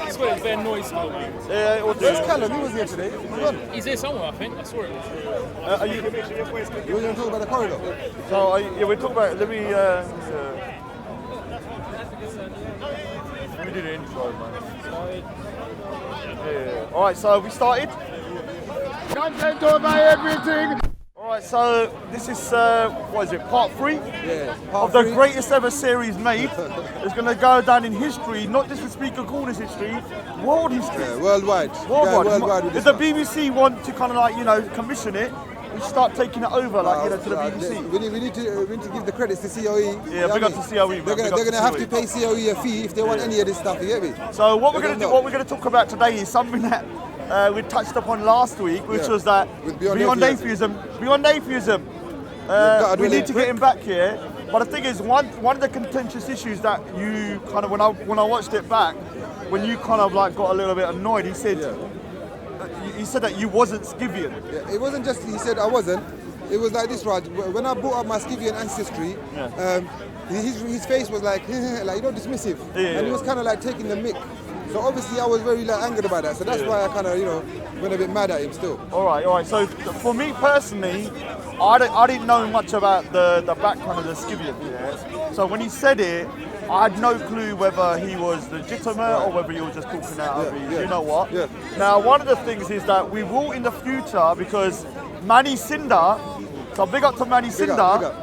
It's got a bare noise though, man. Yeah, it was Where's Callum? He was here today. He's here somewhere, I think. I saw it. Are you? You were going to talk about the corridor? So yeah, we talk about. Let me do the intro, man. Yeah. All right, so we started. Content over everything. All right, so this is what is it? Part 3 Part of the 3. greatest ever series made. It's going to go down in history, not just in Speaker Corner's history, world history. Yeah, worldwide. Worldwide. With If this the BBC want to kind of like commission it, we start taking it over to the BBC. We need to give the credits to COE. Yeah, big up to COE. They're going to have to pay COE a fee if they want any of this stuff. You get me? So what we're going to talk about today is something that we touched upon last week, which was that beyond atheism, we need to get him back here. But the thing is, one of the contentious issues that you kind of when I watched it back, when you kind of like got a little bit annoyed, he said that you wasn't Scythian. Yeah, it wasn't just he said I wasn't. It was like this, Raj. When I brought up my Scythian ancestry, his face was like dismissive, and he was kind of like taking the mick. So obviously I was very angered about that. So that's why I kind of went a bit mad at him still. All right. So for me personally, I didn't know much about the background of the Scythian. Yeah? So when he said it, I had no clue whether he was legitimate or whether he was just talking out of his, you know what. Yeah. Now one of the things is that we will in the future, because Manny Cinder, so big up to Manny Cinder,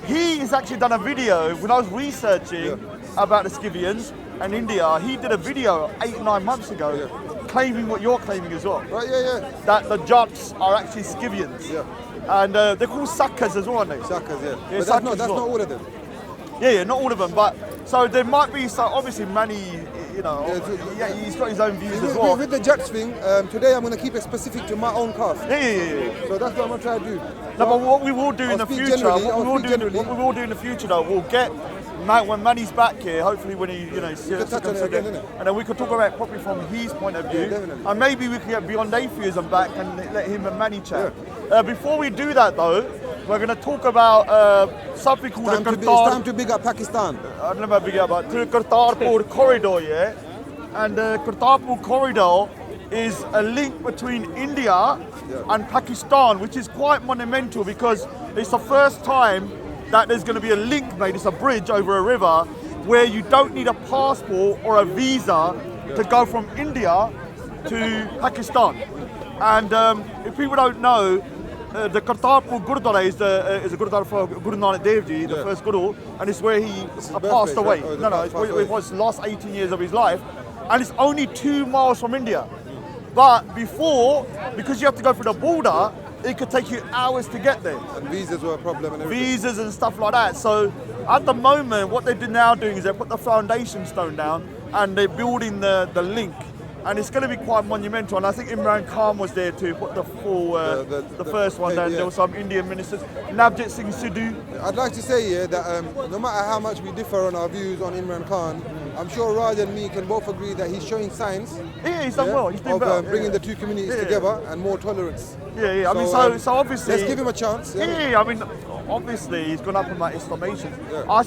he has actually done a video when I was researching about the Scythians and India. He did a video 8-9 months ago claiming what you're claiming as well. Right, That the Jatts are actually Scythians. Yeah. And they're called Sakas as well, aren't they? Sakas, yeah. Yeah, But that's not all of them. Yeah, not all of them. But so there might be obviously many, he's got his own views as well. With the Jatts thing, today I'm going to keep it specific to my own caste. Yeah. So that's what I'm going to try to do. No, but what we will do in the future, though, we'll get when Manny's back here, hopefully when he, touch on it again, innit? and then we could talk about it properly from his point of view, definitely. and maybe we can get Beyond Atheism back and let him and Manny chat. Before we do that though, we're going to talk about something called the It's time to big up Pakistan. I don't know about big up, but the Kartarpur corridor, and the Kartarpur corridor is a link between India and Pakistan, which is quite monumental because it's the first time that there's going to be a link made. It's a bridge over a river where you don't need a passport or a visa to go from India to Pakistan. And if people don't know, the Kartarpur Gurdwara is a Gurdwara for Guru Nanak Dev Ji, the first Guru, and it's where he passed away. It was the last 18 years of his life, and it's only 2 miles from India. But before, because you have to go through the border, it could take you hours to get there. And visas were a problem and everything. Visas and stuff like that. So at the moment, what they're now doing is they put the foundation stone down and they're building the link. And it's going to be quite monumental. And I think Imran Khan was there to put the full, the first one down. There were some Indian ministers. Navjit Singh Sidhu. I'd like to say that no matter how much we differ on our views on Imran Khan, I'm sure Raj and me can both agree that he's showing signs. Yeah, he's done well. He's doing of bringing the two communities together and more tolerance. Yeah. So obviously, let's give him a chance. I mean, obviously he's gone up in like Islamation. I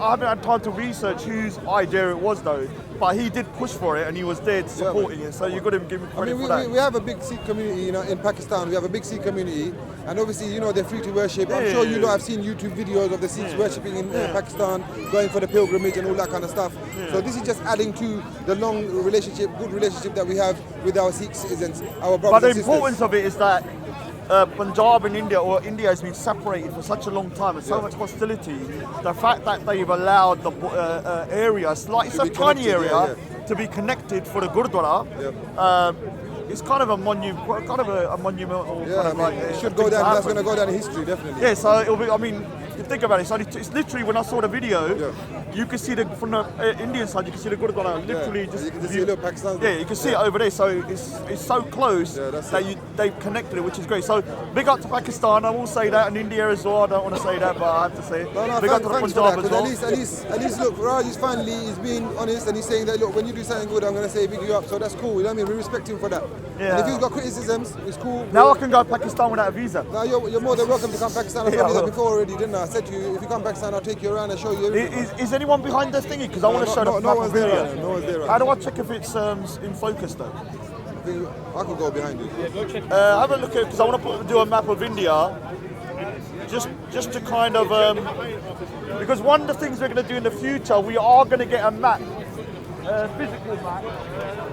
haven't had time to research whose idea it was though. But he did push for it and he was there supporting it. So you've got to give him credit for that. We have a big Sikh community, in Pakistan. We have a big Sikh community, and obviously, they're free to worship. I'm sure you lot have seen YouTube videos of the Sikhs worshipping in Pakistan, going for the pilgrimage and all that kind of stuff. So this is just adding to the good relationship that we have with our Sikh citizens, our brothers and sisters. But the importance of it is that Punjab and India, or India has been separated for such a long time and so much hostility. The fact that they've allowed the area, it's a tiny area, to be connected for the Gurdwara, it's kind of a monumental. It should go down. That's going to go down in history, definitely. Yeah, so it'll be. I mean, you think about it. So it's literally when I saw the video, you can see from the Indian side, you can see the Gurdwara literally just. You can see a little Pakistan. Yeah, you can see it over there. So it's so close that they've connected it, which is great. So big up to Pakistan. I will say that, and India as well. I don't want to say that, but I have to say it. Big up to Punjab as well. At least, look, Raj is finally being honest, and he's saying that look, when you do something good, I'm going to say big you up. So that's cool. You know what I mean? We respect him for that. Yeah. And if you've got criticisms, it's cool. Now I can go to Pakistan without a visa. Now you're more than welcome to come to Pakistan. I Yeah, told you I that will. before already, didn't I? I said to you, if you come to Pakistan, I'll take you around and show you everything. Is anyone behind this thingy? Because I want to show the no map one's of there India. right now. No one's there right How now. do I check if it's in focus though? I could go behind you. Have a look at, because I want to do a map of India, just to kind of, because one of the things we're going to do in the future, we are going to get a map, physical map.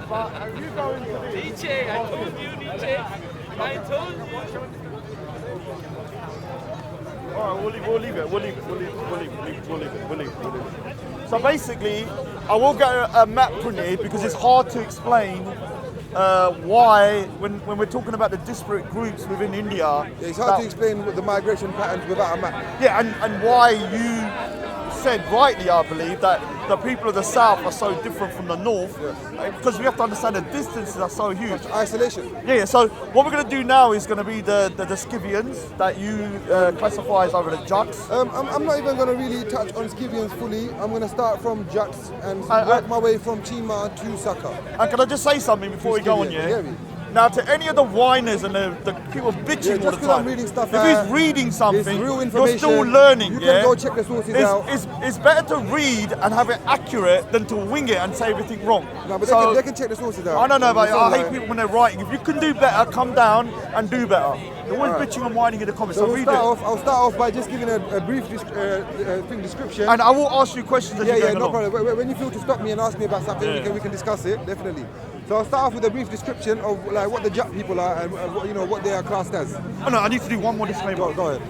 But you go into this. DJ, I told you, DJ. I told you. All right, we'll leave it. So basically, I will get a map printed because it's hard to explain why, when we're talking about the disparate groups within India. Yeah, it's hard to explain the migration patterns without a map. Yeah, and why you said rightly, I believe, that the people of the south are so different from the north, because we have to understand the distances are so huge. Isolation. Yeah, so what we're going to do now is going to be the Scythians that you classify as over the Jatts. I'm not even going to really touch on Scythians fully. I'm going to start from Jatt and work my way from Chima to Saka. And can I just say something before we go on, Scythian, yeah? yeah. Now, to any of the whiners and the people bitching all just the 'cause I'm time, reading stuff, if he's reading something, it's real you're information. still learning, You yeah? can go check the sources out. It's better to read and have it accurate than to wing it and say everything wrong. No, but So- they can check the sources out. I don't know, but It's all I hate like- people when they're writing. If you can do better, come down and do better. You're always bitching and whining in the comments, So so read it. I'll start off by just giving a brief description. And I will ask you questions as you go no along. problem. When you feel to stop me and ask me about something, we can discuss it, definitely. So I'll start off with a brief description of like what the Jatt people are and what they are classed as. Oh no, I need to do one more disclaimer. Go ahead.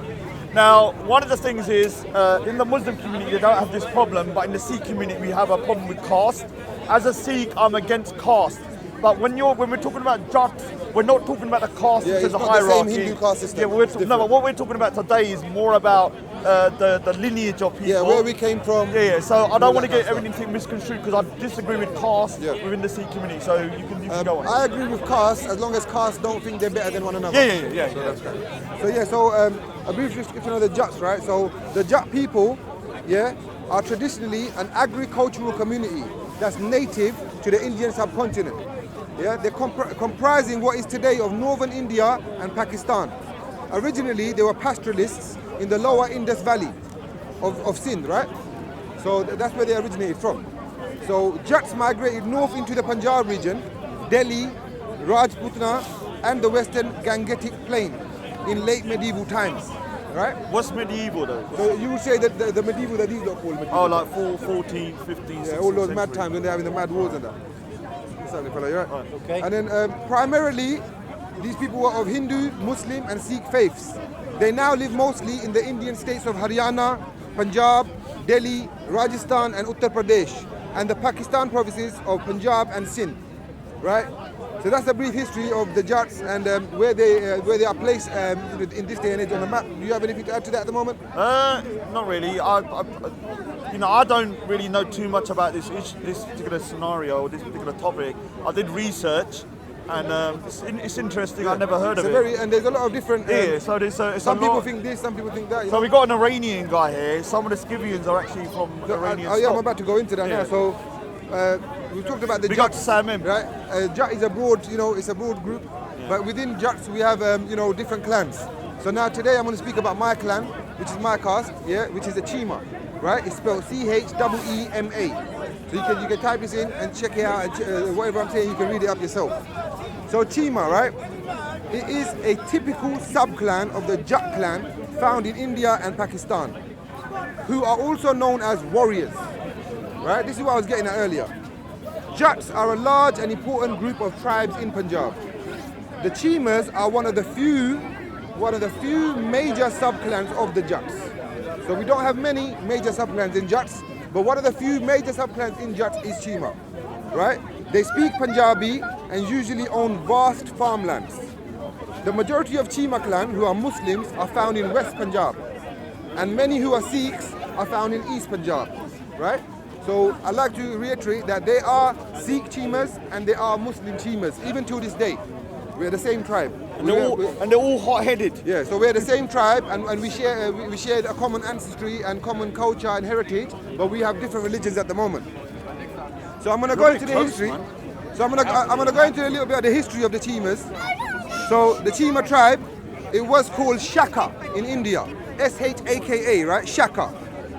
Now, one of the things is, in the Muslim community, they don't have this problem, but in the Sikh community, we have a problem with caste. As a Sikh, I'm against caste. But when we're talking about Jatt, we're not talking about the caste Yeah, as it's a not the same hierarchy. Hindu caste system. Yeah, It's different. but what we're talking about today is more about the lineage of people. Yeah, where we came from. Yeah. So I don't want to that get kind of everything misconstrued because I disagree with caste Yeah. within the Sikh community. So you can go on. I agree with caste as long as caste don't think they're better than one another. Yeah. So a brief description of the Jatts, right? So the Jatt people, are traditionally an agricultural community that's native to the Indian subcontinent. Yeah, they're comprising what is today of northern India and Pakistan. Originally, they were pastoralists in the lower Indus Valley of Sindh, right? So that's where they originated from. So Jatts migrated north into the Punjab region, Delhi, Rajputana, and the western Gangetic Plain in late medieval times, right? What's medieval though? So you would say that the medieval that these lot call medieval. Oh, like 14, 15, Yeah, 16 all those century. mad times when they're having the mad wars and that. Exactly, fella, you're right. Okay. And then primarily, these people were of Hindu, Muslim, and Sikh faiths. They now live mostly in the Indian states of Haryana, Punjab, Delhi, Rajasthan, and Uttar Pradesh, and the Pakistan provinces of Punjab and Sindh. Right. So that's a brief history of the Jatts and where they are placed in this day and age on the map. Do you have anything to add to that at the moment? Not really. I don't really know too much about this particular scenario or this particular topic. I did research, and it's interesting. I never heard of it. And there's a lot of different. So there's some people think this, some people think that. So we got an Iranian guy here. Some of the Scythians are actually from Iranian Oh yeah, I'm stock. about to go into that now. So we talked about the We got Jatts, Sam in. right? Jatt is a broad, it's a broad group, but within Jatts we have, different clans. So now today I'm going to speak about my clan, which is my caste, which is the Chima, right? It's spelled Chema. So you can type this in and check it out, and whatever I'm saying, you can read it up yourself. So Chima, right? It is a typical sub-clan of the Jatt clan found in India and Pakistan, who are also known as warriors. Right? This is what I was getting at earlier. Jatts are a large and important group of tribes in Punjab. The Chimas are one of the few major sub-clans of the Jatts. So we don't have many major sub-clans in Jatts, but one of the few major sub-clans in Jatts is Chima. Right? They speak Punjabi and usually own vast farmlands. The majority of Chima clan, who are Muslims, are found in West Punjab, and many who are Sikhs are found in East Punjab. Right? So I'd like to reiterate that they are Sikh Chimas and they are Muslim Chimas, even to this day. We're the same tribe. And they're all hot-headed. Yeah, so we're the same tribe, and we share a common ancestry and common culture and heritage, but we have different religions at the moment. So I'm going to go into the history. So I'm gonna go into a little bit of the history of the Chimas. So the Chima tribe, it was called Shaka in India, S-H-A-K-A, right? Shaka,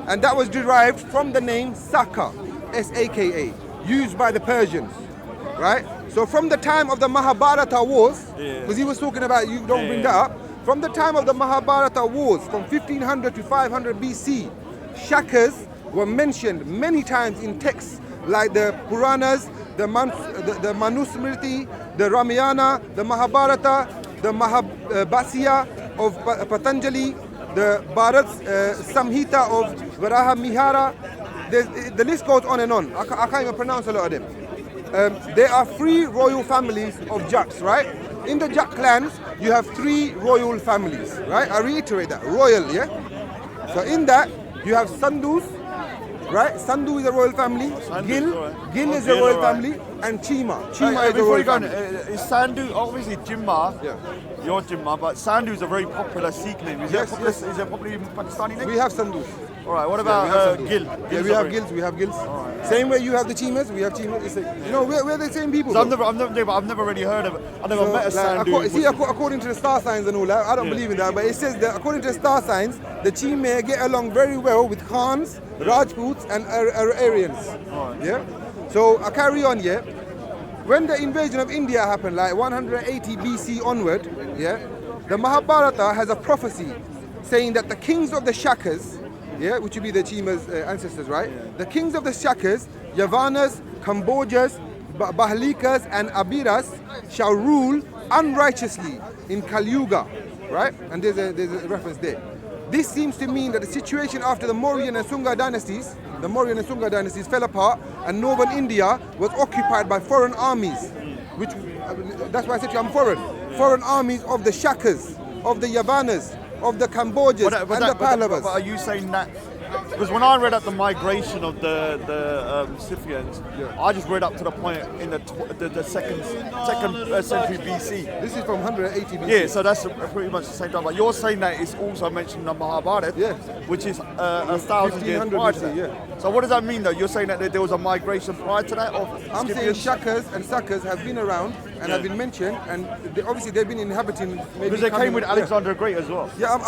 and that was derived from the name Saka, S-A-K-A, used by the Persians, right? So from the time of the Mahabharata wars, because he was talking about, you don't bring that up, from the time of the Mahabharata wars, from 1500 to 500 BC, Shakas were mentioned many times in texts like the Puranas, the Manusmriti, the Ramayana, the Mahabharata, the Mahabhasya of Patanjali, the Bharat Samhita of Varaha Mihara. The list goes on and on. I can't even pronounce a lot of them. There are 3 royal families of Jatts, right? In the Jatt clans, you have 3 royal families, right? I reiterate that, royal, yeah? So in that, you have Sandhus, right? Sandhu is a royal family, Gil is a royal family, and Chima is a royal family. Is Sandhu, obviously Jimma, Yeah. you're Jimma, but Sandhu is a very popular Sikh name. Is Yes, it a popular Pakistani name? We have Sandhus. All right, what we about have Sandhus. Gil? Yeah, we have Gils. Same way you have the Chimas, we have Chimas. It's you know, we're the same people. So I've never really heard of it. I've never met a Sandhu. According to the star signs and all that, I don't believe in that, but it says that according to the star signs, the Chima get along very well with Khans, Rajputs, and Aryans. Yeah. So I carry on. Yeah. When the invasion of India happened, like 180 BC onward, yeah, the Mahabharata has a prophecy saying that the kings of the Shakas, yeah, which would be the Chima's ancestors, right? The kings of the Shakas, Yavanas, Kambojas, Bahlikas, and Abiras shall rule unrighteously in Kali Yuga, right? And there's a reference there. This seems to mean that the situation after the Mauryan and Sunga dynasties, fell apart, and northern India was occupied by foreign armies, which, that's why I said to you, I'm foreign. Foreign armies of the Shakas, of the Yavanas, of the Kambojas, and the Pallavas. But are you saying that? Because when I read up the migration of the Scythians, I just read up to the point in the second century BC. This is from 180 BC. Yeah, so that's pretty much the same time. But you're saying that it's also mentioned in the Mahabharata, which is 1,000 years prior to that. Yeah. So what does that mean, though? You're saying that there was a migration prior to that? I'm saying Shakas and Sakas have been around and have been mentioned, and obviously they've been inhabiting. Because they came with Alexander the Great as well. Yeah,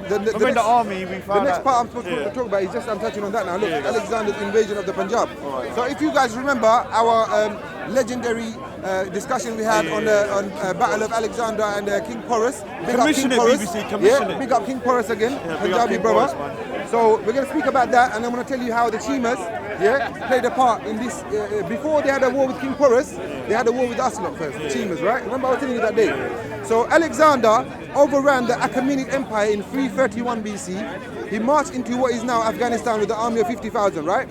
the army, we found the next part I'm supposed to talk about is just I'm touching on that now. Look, Alexander's invasion of the Punjab. So if you guys remember our legendary discussion we had on Battle of Alexander and King Porus. Big up King Porus. Yeah, big up King Porus again, Punjabi brother. So we're going to speak about that, and I'm going to tell you how the Chimas, played a part in this. Before they had a war with King Porus, they had a war with us lot first, the Chimas, right? Remember I was telling you that day. So Alexander overran the Achaemenid Empire in 331 BC. He marched into what is now Afghanistan with an army of 50,000, right?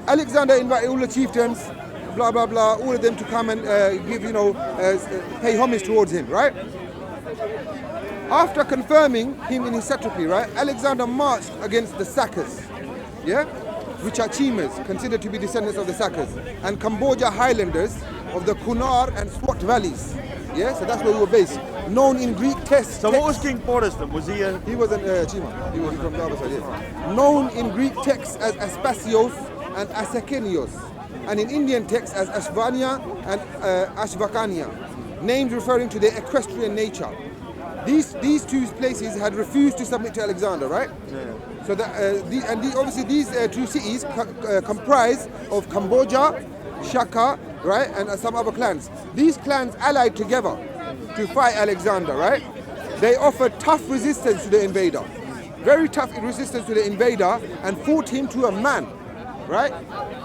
Alexander invited all the chieftains, blah, blah, blah, all of them to come and pay homage towards him, right? After confirming him in his satrapy, right, Alexander marched against the Sakas, which are Chimas, considered to be descendants of the Sakas, and Cambodia Highlanders of the Kunar and Swat valleys. Yeah, so that's where we were based. Known in Greek texts. So what was King Porus then? Was he a... He was a Chima. He was from the other side, yes. Known in Greek texts as Aspasios and Asakenios, and in Indian texts as Ashvania and Ashvakania, names referring to their equestrian nature. These two places had refused to submit to Alexander, right? Yeah. So that obviously these two cities comprise of Cambodia, Shaka, right, and some other clans. These clans allied together to fight Alexander, right? They offered tough resistance to the invader, very tough resistance to the invader, and fought him to a man, right?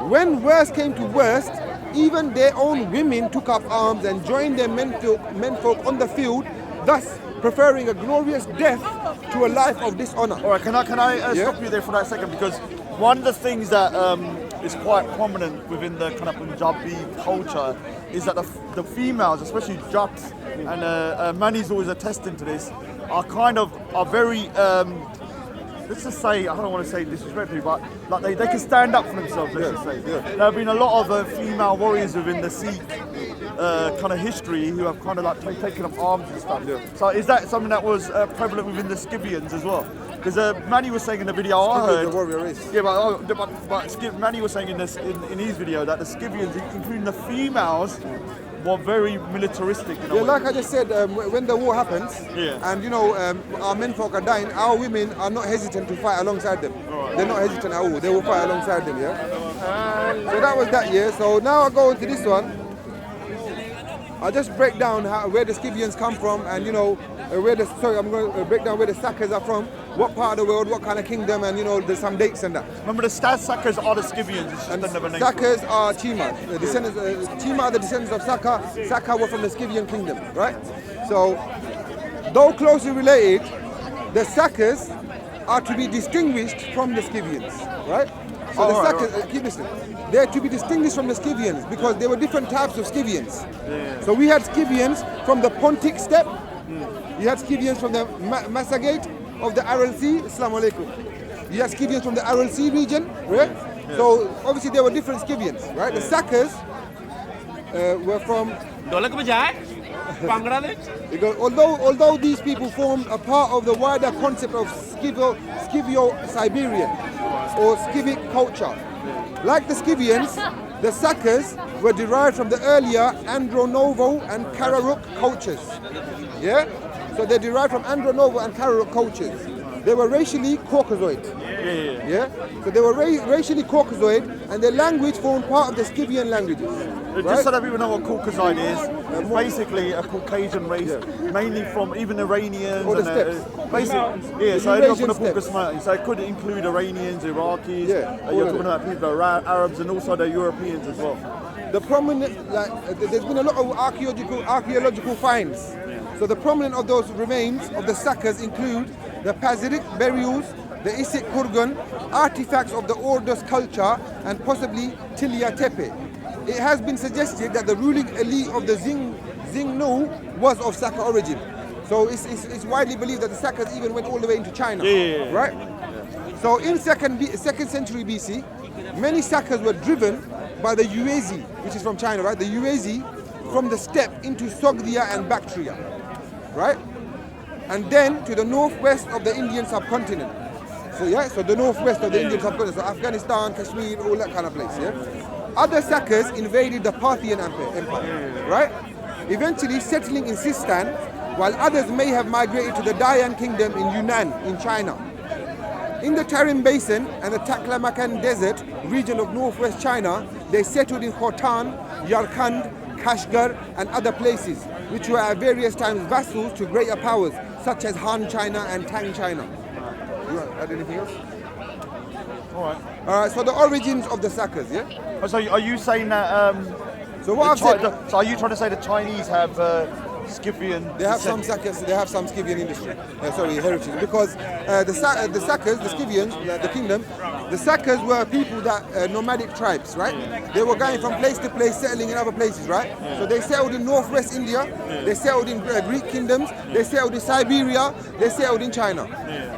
When worst came to worst, even their own women took up arms and joined their menfolk on the field, thus preferring a glorious death to a life of dishonor. All right, can I stop you there for that second? Because one of the things that is quite prominent within the kind of Punjabi culture is that the females, especially Jatts, and Mani's always attesting to this, are very, let's just say, I don't want to say disrespectfully, but like they can stand up for themselves, let's just say. Yeah. There have been a lot of female warriors within the Sikh kind of history who have kind of like taken up arms and stuff. Yeah. So is that something that was prevalent within the Scythians as well? Because Manny was saying in the video I Scythians heard. are a warrior race. Yeah, but Manny was saying in his video that the Scythians, including the females, were very militaristic. In a Yeah, way. like I just said, when the war happens, Yeah. and our menfolk are dying, our women are not hesitant to fight alongside them. They're not hesitant at all. They will fight alongside them. Yeah. So that was that year. So now I go into this one. I'll just break down where the Scythians come from, and I'm going to break down where the Sakas are from, what part of the world, what kind of kingdom, and there's some dates and that. Remember, the Sakas are the Scythians. It's just another name. Sakas are Chima. The descendants, Chima are the descendants of Saka. Saka were from the Scythian kingdom, right? So, though closely related, the Sakas are to be distinguished from the Scythians, right? So the Sakas, keep listening. They're to be distinguished from the Scythians because there were different types of Scythians. Yeah. So we had Scythians from the Pontic steppe. You had Scythians from the Masagate of the Aral Sea. Assalamu alaikum. You had Scythians from the Aral Sea region, right? Yeah. So obviously there were different Scythians, right? The Sakas were from. Because although these people formed a part of the wider concept of Scivio-Siberian or Scivic culture, like the Scythians, the Sakas were derived from the earlier Andronovo and Kararuk cultures. Yeah? So they derived from Andronovo and Kararuk cultures. They were racially Caucasoid. Yeah? So they were racially Caucasoid, and their language formed part of the Scythian languages. Just right? so that people know what Caucasoid is, it's basically a Caucasian race, mainly from even Iranians. Or the and, steppes. Basically, so anyone from the Caucasus Mountains. So it could include Iranians, Iraqis, you're talking about people, Arabs, and also the Europeans as well. The prominent, there's been a lot of archaeological finds. So the prominent of those remains of the Sakas include the Pazyryk burials, the Issyk Kurgan, artifacts of the Ardz culture, and possibly Tilia Tepe. It has been suggested that the ruling elite of the Xingnu was of Saka origin. So it's widely believed that the Sakas even went all the way into China, right? So in second century BC, many Sakas were driven by the Yuezhi, which is from China, right? The Yuezhi from the steppe into Sogdia and Bactria, right? And then to the northwest of the Indian subcontinent. So the northwest of the Indian subcontinent, so Afghanistan, Kashmir, all that kind of place, yeah? Other Sakas invaded the Parthian Empire, right? Eventually settling in Sistan, while others may have migrated to the Dayan kingdom in Yunnan, in China. In the Tarim Basin and the Taklamakan Desert region of northwest China, they settled in Khotan, Yarkand, Kashgar, and other places, which were at various times vassals to greater powers, such as Han China and Tang China. You want to add anything else? All right, so the origins of the Sakas, yeah? So are you saying that... so what I've said... So are you trying to say the Chinese have Scythian... They have some Sakas, they have some Scythian industry, heritage. Because the Sakas, the Scythians, the kingdom, the Sakas were people that, nomadic tribes, right? They were going from place to place, settling in other places, right? So they settled in northwest India, they settled in Greek kingdoms, they settled in Siberia, they settled in China,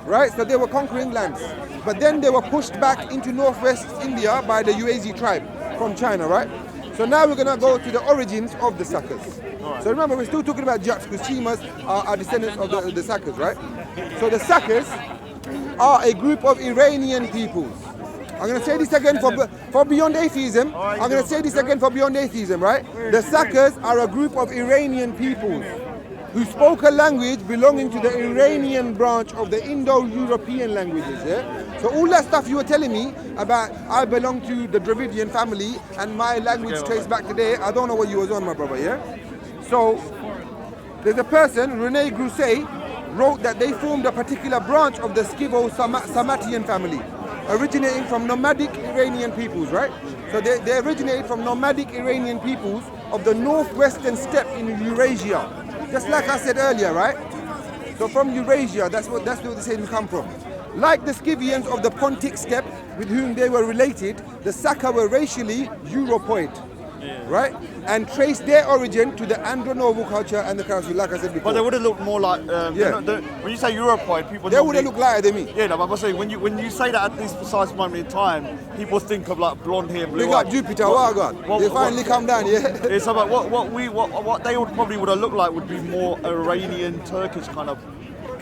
right? So they were conquering lands. But then they were pushed back into northwest India by the Yuezhi tribe from China, right? So now we're going to go to the origins of the Sakas. So remember, we're still talking about Jatts because Chimas are descendants of the Sakas, right? So the Sakas are a group of Iranian peoples. I'm going to say this again for Beyond Atheism. I'm going to say this again for Beyond Atheism, right? The Sakas are a group of Iranian peoples who spoke a language belonging to the Iranian branch of the Indo-European languages, yeah? So all that stuff you were telling me about, I belong to the Dravidian family and my language traced back to there, I don't know what you was on, my brother, yeah? So there's a person, Rene Grousset, wrote that they formed a particular branch of the Scytho-Samatian family, originating from nomadic Iranian peoples, right? So they originated from nomadic Iranian peoples of the northwestern steppe in Eurasia. Just like I said earlier, right? So from Eurasia, that's where they say we come from. Like the Scythians of the Pontic steppe, with whom they were related, the Saka were racially Europoid, right? And traced their origin to the Andronovo culture and the Caste, like I said before. But they would have looked more like, when you say Europoid, people... They would have looked lighter than me. Yeah, no, but I'm saying, when you say that at this precise moment in time, people think of like blonde hair, blue eyes. Big up Jupiter, what God? They finally come down, yeah? Yeah, so but what they would probably would have looked like would be more Iranian, Turkish kind of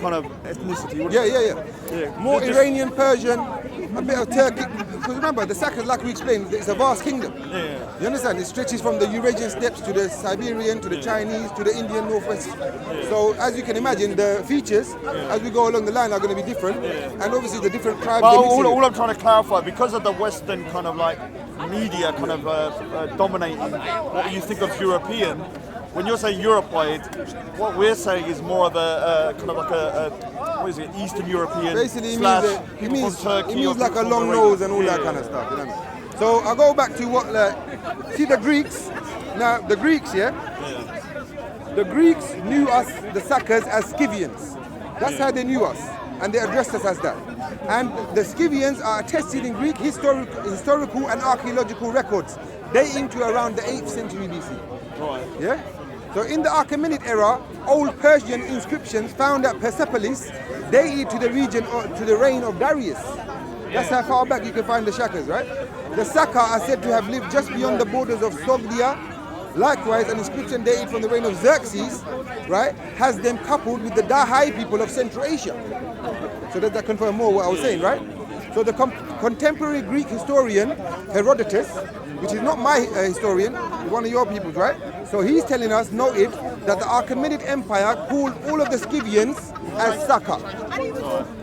kind of ethnicity. wouldn't Yeah, it? yeah. More Just- Iranian, Persian, a bit of Turkic. Because remember, the Sakas, like we explained, it's a vast kingdom. Yeah. You understand? It stretches from the Eurasian steppes to the Siberian, to the Chinese, to the Indian northwest. So as you can imagine, the features as we go along the line are going to be different, and obviously the different tribes. Well, they mix in. all I'm trying to clarify, because of the Western kind of like media kind of dominating what you think of European, when you're saying Europoid, what we're saying is more of a kind of like what is it, Eastern European Basically, slash it people from Turkey. means or like a people long from nose and all yeah. that kind of stuff. You know what I mean? So I go back to what, see the Greeks. Now the Greeks, the Greeks knew us, the Sakas, as Scythians. That's how they knew us, and they addressed us as that. And the Scythians are attested in Greek historical and archaeological records dating to around the 8th century BC. Right. Yeah? So in the Achaemenid era, old Persian inscriptions found at Persepolis dated to the region or to the reign of Darius. That's how far back you can find the Shakas, right? The Saka are said to have lived just beyond the borders of Sogdia. Likewise, an inscription dated from the reign of Xerxes, right, has them coupled with the Dahai people of Central Asia. So that confirms more what I was saying, right? So the contemporary Greek historian Herodotus, which is not my historian, one of your people's, right? So he's telling us, noted, that the Achaemenid Empire called all of the Scythians as Saka.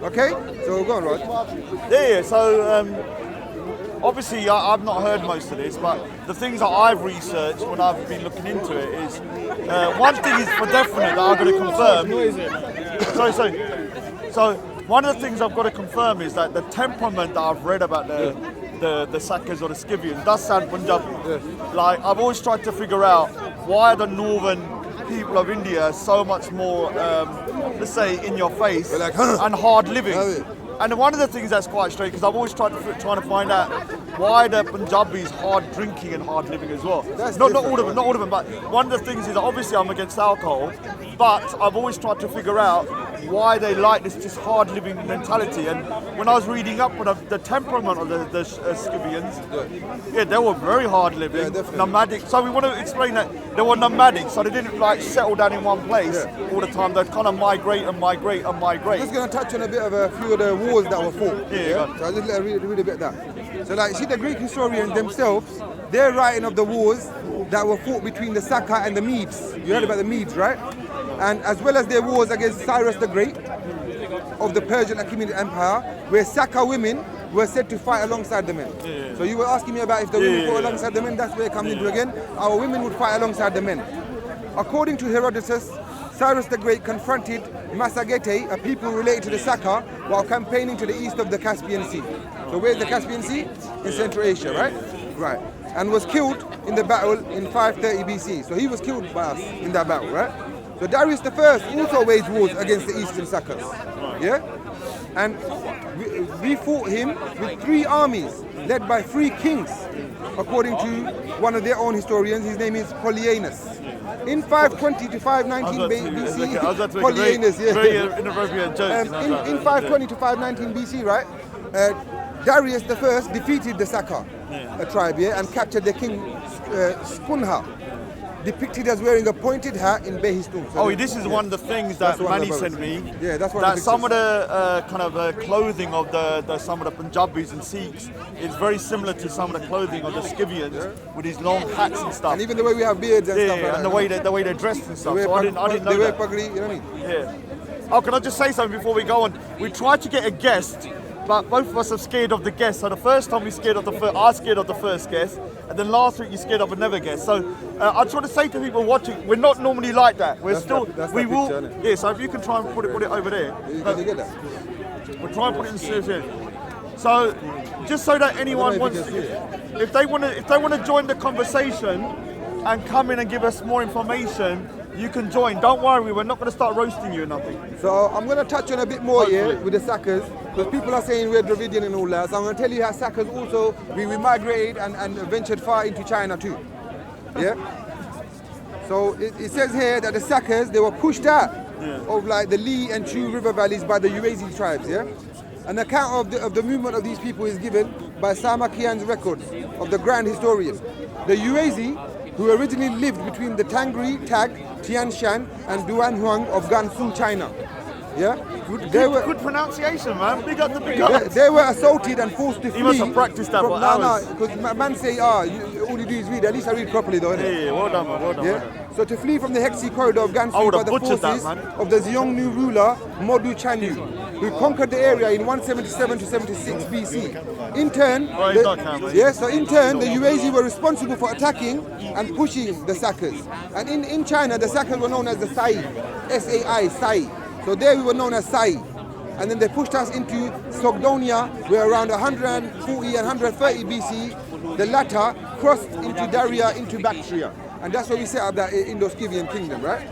Okay? So go on, Rod. Yeah, so obviously I've not heard most of this, but the things that I've researched when I've been looking into it is, one thing is for definite that I've got to confirm. So one of the things I've got to confirm is that the temperament that I've read about the Sakas or the Scythians does sound Punjabi. Like, I've always tried to figure out why the northern people of India are so much more, let's say, in your face They're like, huh? and hard living. Have it. And one of the things that's quite strange, because I've always trying to find out why the Punjabis hard drinking and hard living as well. That's not different, all of them, but one of the things is that obviously I'm against alcohol, but I've always tried to figure out why they like this hard living mentality. And when I was reading up on the temperament of the Scythians, they were very hard living, definitely. nomadic. So we want to explain that they were nomadic, so they didn't like settle down in one place all the time. They'd kind of migrate and migrate and migrate. I'm just going to touch on a bit of a few of the wars that were fought. Yeah. So I'll just read a bit of that. So like, see the Greek historians themselves, they're writing of the wars that were fought between the Saka and the Medes. You heard about the Medes, right? And as well as their wars against Cyrus the Great of the Persian Achaemenid Empire, where Saka women were said to fight alongside the men. So you were asking me about if the women fought alongside the men, that's where it comes into again. Our women would fight alongside the men. According to Herodotus, Cyrus the Great confronted Massagetae, a people related to the Saka, while campaigning to the east of the Caspian Sea. So where's the Caspian Sea? In Central Asia, right? Right. And was killed in the battle in 530 BC. So he was killed by us in that battle, right? So Darius I also waged wars against the eastern Sakas. Yeah? And we fought him with 3 armies led by 3 kings, according to one of their own historians. His name is Polyaenus. In 520 to 519 BC, Polyaenus, very inappropriate joke. In 520 to 519 BC, right? Darius I defeated the Saka tribe, and captured their king Spunha, depicted as wearing a pointed hat in Behistum. So this is one of the things that Manny sent me. Yeah, that's one that of the some of the kind of clothing of some of the Punjabis and Sikhs is very similar to some of the clothing of the Scythians with these long hats and stuff. And even the way we have beards and stuff like that. And the way they're dressed and stuff. They So I didn't know they wear that. pagri, you know what I mean? Yeah. Oh, can I just say something before we go on? We tried to get a guest, but both of us are scared of the guest. So the first time I scared of the first guest, and then last week you scared of another guest. So I just want to say to people watching, we're not normally like that. We're That's still, that we picture, will. innit? Yeah. So if you can try and put it over there. Can you get that? We'll try and put it in serious here. So just so that anyone wants, if they want to join the conversation and come in and give us more information, you can join. Don't worry, we're not going to start roasting you or nothing. So I'm going to touch on a bit more here with the Sakas, because people are saying we're Dravidian and all that. So I'm going to tell you how Sakas also, we migrated and ventured far into China too. Yeah? So it says here that the Sakas, they were pushed out of like the Li and Chu river valleys by the Urazi tribes, yeah? An account of the movement of these people is given by Samakian's records of the grand historian. The Urazi, who originally lived between the Tangri, Tag, Tianshan and Duanhuang of Gansu, China. Yeah, Good pronunciation, man. Big up the big up. they were assaulted and forced to flee. He must have practiced that for hours. Because man say, all you do is read. At least I read properly though, innit? Yeah, well done, man. Well done. Yeah. Well done. So to flee from the Hexi corridor of Gansu by the forces of the Xiongnu ruler Modu Chanyu, who conquered the area in 177 to 76 BC. In turn, the Yuezhi were responsible for attacking and pushing the Sakas. And in China, the Sakas were known as the Sai, S-A-I, Sai. So there we were known as Sai. And then they pushed us into Sogdonia, where around 140 and 130 BC, the latter crossed into Daria, into Bactria. And that's where we set up that Indo-Scythian kingdom, right?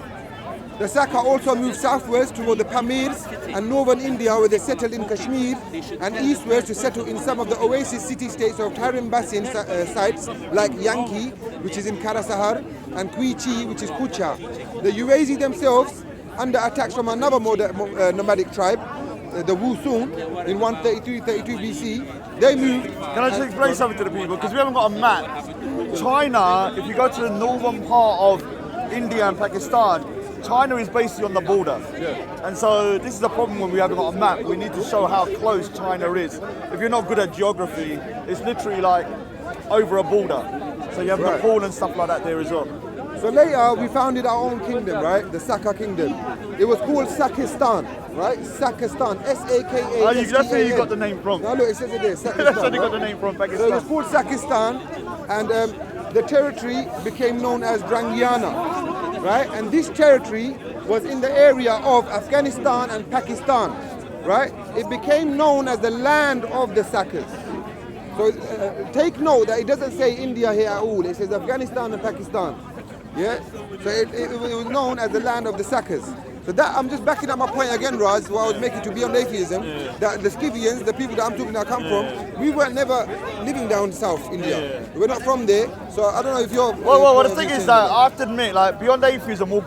The Saka also moved southwards toward the Pamirs and northern India, where they settled in Kashmir, and eastwards to settle in some of the oasis city-states of Tarim Basin sites like Yanki, which is in Karasahar, and Kuichi, which is Kucha. The Yuezhi themselves, under attacks from another nomadic tribe, the Wusung, in 133-32 BC, they moved. Can I just explain something to the people? Because we haven't got a map. China, if you go to the northern part of India and Pakistan, China is basically on the border. Yeah. And so this is a problem when we haven't got a map. We need to show how close China is. If you're not good at geography, it's literally like over a border. So you have Nepal and stuff like that there as well. So later we founded our own kingdom, right? The Saka kingdom. It was called Sakastan, right? Sakastan, S-A-K-A-S-T-A-N. That's where you got the name from. No, look, it says it there, Sakastan. That's where you got the name from, Pakistan. So it was called Sakastan, and the territory became known as Drangiana, right? And this territory was in the area of Afghanistan and Pakistan, right? It became known as the land of the Sakas. So take note that it doesn't say India here at all. It says Afghanistan and Pakistan. Yeah, so it was known as the land of the Sakas. So that I'm just backing up my point again, Ardz, what I was making to Beyond Atheism, that the Scythians, the people that I'm talking that come from, we weren't never living down south India. We're not from there, so I don't know if you're. Well, the thing is that I have to admit, like Beyond Atheism, will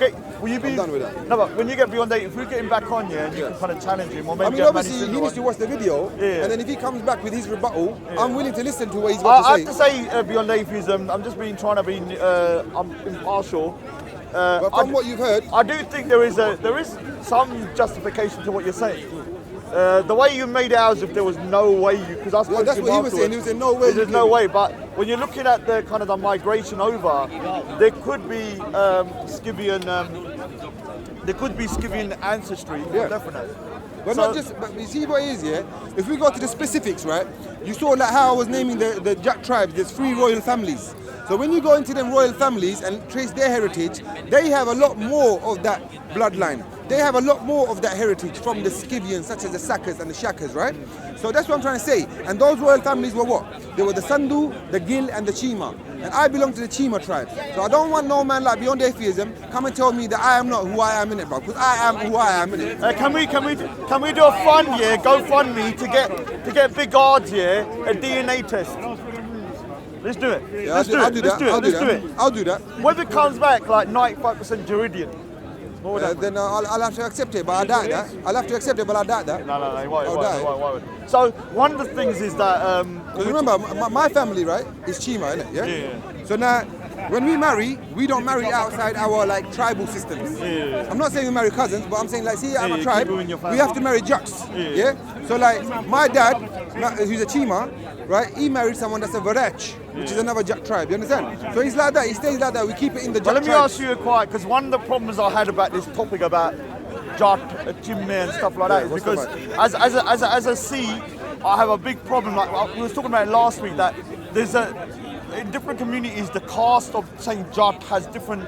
you be? I'm done with that. No, but when you get Beyond Atheism, if we get him back on, and you can kind of challenge him, or maybe I mean, obviously he needs to watch the video, and then if he comes back with his rebuttal, I'm willing to listen to what he's got to say. I have to say, Beyond Atheism, I'm just trying to be I'm impartial. But from what you've heard, I do think there is some justification to what you're saying. The way you made it out as if there was no way because I spoke that's to him what he was saying. He was saying no way. There's no way. But when you're looking at the kind of the migration over, there could be Scythian. There could be Scythian ancestry. Definitely. But not just. But you see what it is, yeah. If we go to the specifics, right? You saw like how I was naming the Jatt tribes. There's 3 royal families. So when you go into them royal families and trace their heritage, they have a lot more of that bloodline. They have a lot more of that heritage from the Scythians, such as the Sakas and the Shakas, right? So that's what I'm trying to say. And those royal families were what? They were the Sandhu, the Gil, and the Chima. And I belong to the Chima tribe. So I don't want no man like Beyond Atheism come and tell me that I am not who I am in it, bro. Because I am who I am in it. Can we do a fund, GoFundMe to get Big Ardz, a DNA test? Let's do it. Yeah, let's do it. I'll do that. Whether it comes back like 95% Juridian, then I'll have to accept it, but I doubt that. I'll have to accept it, but I doubt that. No, he won't. So one of the things is that... Because remember, my family, right, is Chima, isn't it? Yeah? So now, when we marry, we don't marry outside our like tribal systems. I'm not saying we marry cousins, but I'm saying like, see, I'm a tribe, we have to marry Jatts. Yeah? So like, my dad, who's a Chima, right, he married someone that's a Varach, which is another Jatt tribe, you understand? So he's like that, he stays like that, we keep it in the Jatt tribe. Let me ask you a quiet, because one of the problems I had about this topic about Jatt, Chima and stuff like that is because as a Sikh, I have a big problem, like we were talking about it last week, that there's in different communities, the caste of saying Jatt has different,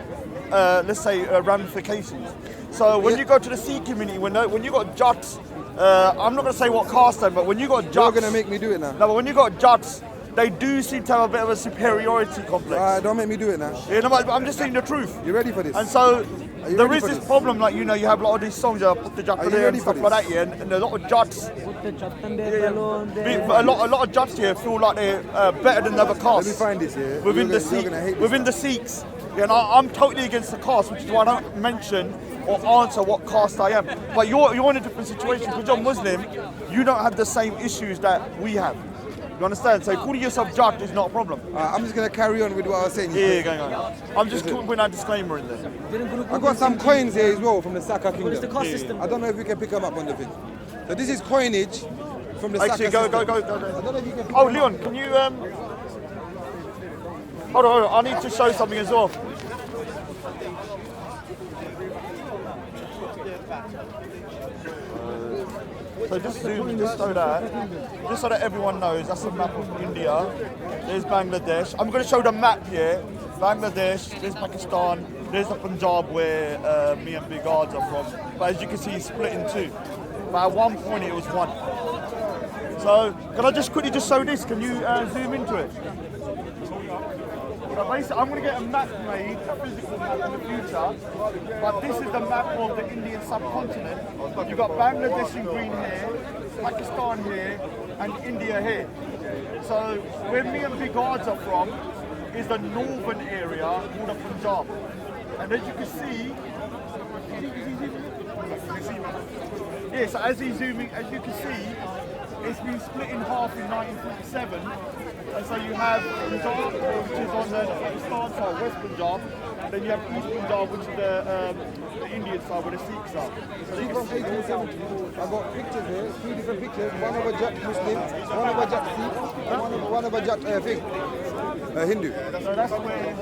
let's say, ramifications. So when you go to the Sikh community, when you got Jatts, I'm not going to say what caste they're, but when you got Jatts... You're going to make me do it now. No, but when you got Jatts, they do seem to have a bit of a superiority complex. Don't make me do it now. Yeah, no, but I'm just saying the truth. You ready for this? And so there is this problem, like, you have a lot of these songs, put the Jatt there and stuff like that, and a lot of Jatts, a lot of Jatts here feel like they're better than other castes. Let me find this here. Within the Sikhs. Yeah, and I'm totally against the caste, which is why I don't mention or answer what caste I am. But you're in a different situation because you're Muslim. You don't have the same issues that we have. You understand? So calling yourself Jatt is not a problem. I'm just going to carry on with what I was saying. Yeah, going on. I'm just putting that disclaimer in there. I got some coins here as well from the Saka Kingdom. What is the caste system? I don't know if we can pick them up on the thing. So this is coinage from the Actually, Saka go. system. I don't know if you can pick Oh, them Leon, can you hold on. I need to show something as well. So just zoom, just so that everyone knows, that's a map of India. There's Bangladesh. I'm going to show the map here. Bangladesh, there's Pakistan, there's the Punjab where me and Big Ardz are from. But as you can see, it's split in two. But at one point it was one. So can I just quickly just show this? Can you zoom into it? So basically, I'm going to get a map made, a physical map in the future, but this is the map of the Indian subcontinent. You've got Bangladesh in green here, Pakistan here, and India here. So where me and Big Ardz are from is the northern area called the Punjab. And as you can see, yeah, so as he's zooming, as you can see, it's been split in half in 1947. And so you have Punjab, which is on the Pakistan side, West Punjab. Then you have East Punjab, which is the Indian side where the Sikhs are. So See from 1870, I've got pictures here, 3 different pictures, one of a Jatt Muslim, one of a Jatt Sikh, and one of a Jatt Hindu. So that's where,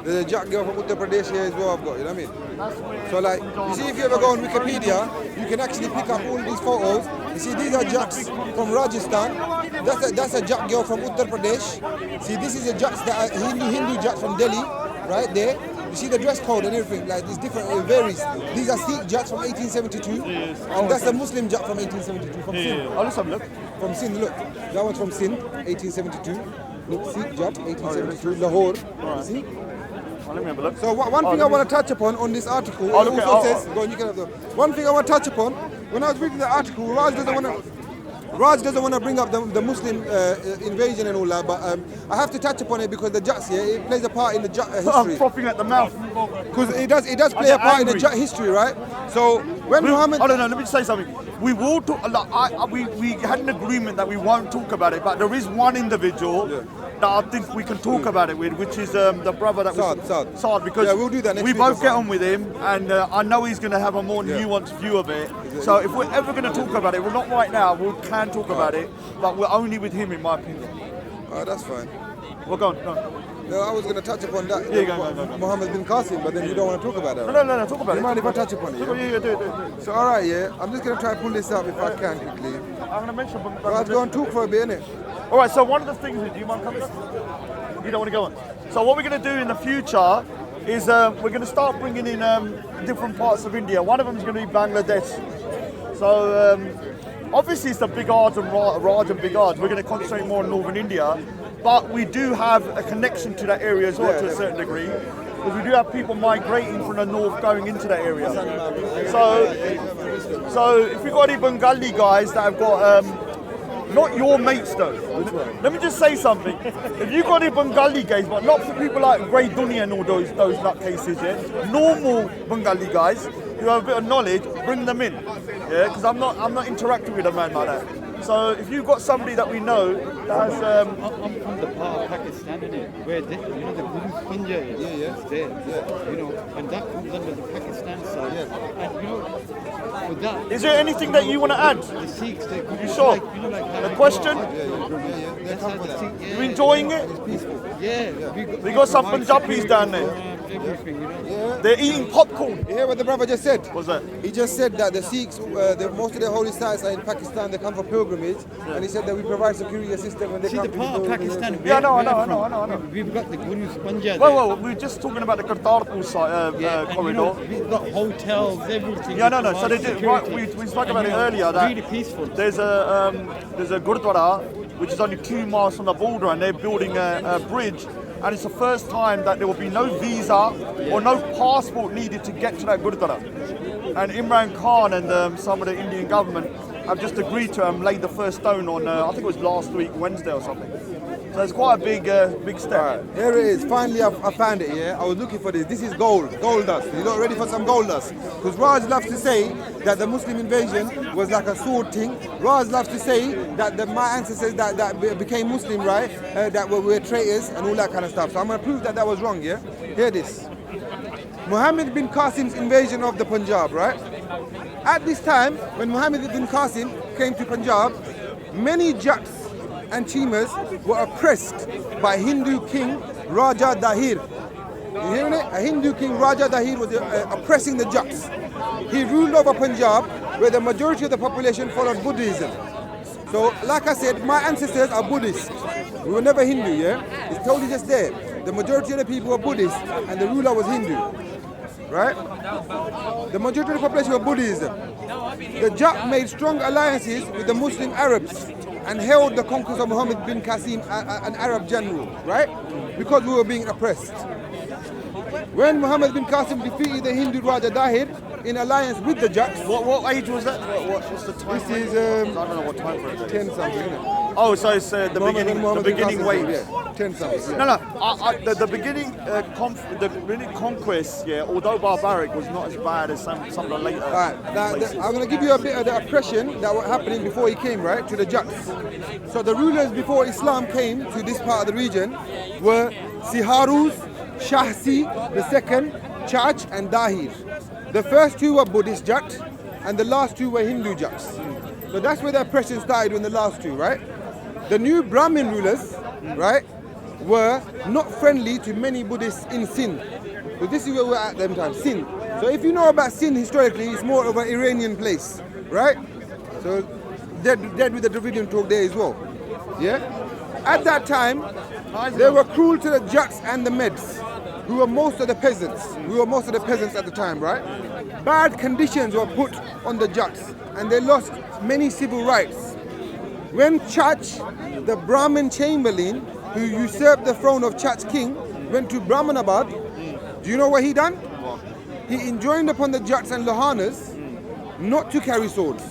There's a Jatt girl from Uttar Pradesh here as well I've got, you know what I mean? that's where. So like, you see if you ever go on Wikipedia, you can actually pick up all these photos. You see these are Jatts from Rajasthan, that's a Jatt girl from Uttar Pradesh. See this is a Jatts, that Hindu Jatt from Delhi, right there. You see the dress code and everything, like it's different, it varies. These are Sikh Jatts from 1872, and that's a Muslim Jatt from 1872, from Sindh. I'll just have a look. From Sindh, look. That one's from Sindh, 1872. Look, Sikh Jatt, 1872, Lahore. See? Let me have a look. So one thing I want to touch upon on this article, it look, also says, go on, you can have the. One thing I want to touch upon, when I was reading the article, Ardz doesn't want to bring up the Muslim invasion and all that, but I have to touch upon it because the Jatts here, it plays a part in the Jatt I'm history. frothing at the mouth. Because it does play a part in the Jatt history, right? So when Muhammad... I don't know, let me just say something. We will talk, we had an agreement that we won't talk about it, but there is one individual that I think we can talk about it with, which is the brother that Saad, because yeah, we'll do that next we week both or get so. on with him, and I know he's going to have a more nuanced view of it. So if we're ever going to talk about it, we're not right now, we can talk about it, but we're only with him, in my opinion. Oh, that's fine. Well, go on. No, I was going to touch upon that, Yeah, go. Muhammad bin Qasim, but then you don't want to talk about that. No, talk about You it. mind if I touch upon it? Yeah, do it. So all right, yeah, I'm just going to try to pull this up if I can quickly. I'm going to mention... Let's go and talk for a bit, innit? All right, so one of the things, do you mind coming? You don't want to go on. So what we're going to do in the future is we're going to start bringing in different parts of India. One of them is going to be Bangladesh. So obviously it's the Big Ardz and Raj and Big Ardz. We're going to concentrate more on northern India, but we do have a connection to that area as well to a certain degree. Because we do have people migrating from the north going into that area. So if we've got any Bengali guys that have got, not your mates though. Let me just say something. If you've got any Bengali guys, but not for people like Grey Dunya and all those nutcases, yeah? Normal Bengali guys who have a bit of knowledge, bring them in. Yeah, because I'm not interacting with a man like that. So if you've got somebody that we know that has I'm from the part of Pakistan, innit? Where the Guru's Punja is. It's there. You know, and that comes under the Pakistan side. And you know, with that. Is there anything that you want to add? The Sikhs, they You sure? like, you know, like A question? That's how the Sikhs. You enjoying it? Yeah. We got some Punjabis down there. Everything, you know. They're eating popcorn. You hear what the brother just said? What's that? He just said that the Sikhs, most of their holy sites are in Pakistan. They come for pilgrimage, and he said that we provide security assistance when they See, come the to part of pilgrimage. Pakistan. Yeah, I know. We've got the Guru's Punja there. Well, we're just talking about the Kartarpur And, you corridor. know, we've got hotels, everything. Yeah, no. So provide they did. security. Right, we spoke about it And, you know, earlier. That really peaceful. There's a Gurdwara which is only 2 miles from the border, and they're building a bridge. And it's the first time that there will be no visa or no passport needed to get to that Gurdwara. And Imran Khan and some of the Indian government have just agreed to lay the first stone on, I think it was last week, Wednesday or something. So it's quite a big step. Here it is. Finally, I found it. Yeah, I was looking for this. This is gold dust. You lot ready for some gold dust? Because Ardz loves to say that the Muslim invasion was like a sword thing. Ardz loves to say that my ancestors that became Muslim, right, that were traitors and all that kind of stuff. So I'm going to prove that was wrong. Yeah. Hear this. Muhammad bin Qasim's invasion of the Punjab, right? At this time, when Muhammad bin Qasim came to Punjab, many Jatts and Chimas were oppressed by Hindu king Raja Dahir. You hearing it? A Hindu king Raja Dahir was oppressing the Jatts. He ruled over Punjab, where the majority of the population followed Buddhism. So, like I said, my ancestors are Buddhist. We were never Hindu, yeah? It's totally just there. The majority of the people were Buddhist, and the ruler was Hindu. Right? The majority of the population were Buddhism. The Jatt made strong alliances with the Muslim Arabs and held the conquest of Muhammad bin Qasim, an Arab general, right? Because we were being oppressed. When Muhammad bin Qasim defeated the Hindu Raja Dahir in alliance with the Jatts. What age was that? What's the time? This is I don't know what time frame it is. 10 something, isn't it? Oh, so it's the beginning wave. Yeah, 10 something. No, the beginning conquest, yeah, although barbaric, was not as bad as some of the later. Right, now I'm going to give you a bit of the oppression that was happening before he came, right, to the Jatts. So the rulers before Islam came to this part of the region were Siharus, Shahsi, the second, Chach and Dahir. The first two were Buddhist Jatt and the last two were Hindu Jatts. So that's where the oppression started in the last two, right? The new Brahmin rulers, right, were not friendly to many Buddhists in Sindh. So this is where we're at them times, Sindh. So if you know about Sindh historically, it's more of an Iranian place, right? So dead with the Dravidian talk there as well. Yeah? At that time, they were cruel to the Jatts and the Meds, who were most of the peasants. We were most of the peasants at the time, right? Bad conditions were put on the Jatts, and they lost many civil rights. When Chach, the Brahmin chamberlain, who usurped the throne of Chach's king, went to Brahmanabad, do you know what he done? He enjoined upon the Jatts and Lohanas not to carry swords,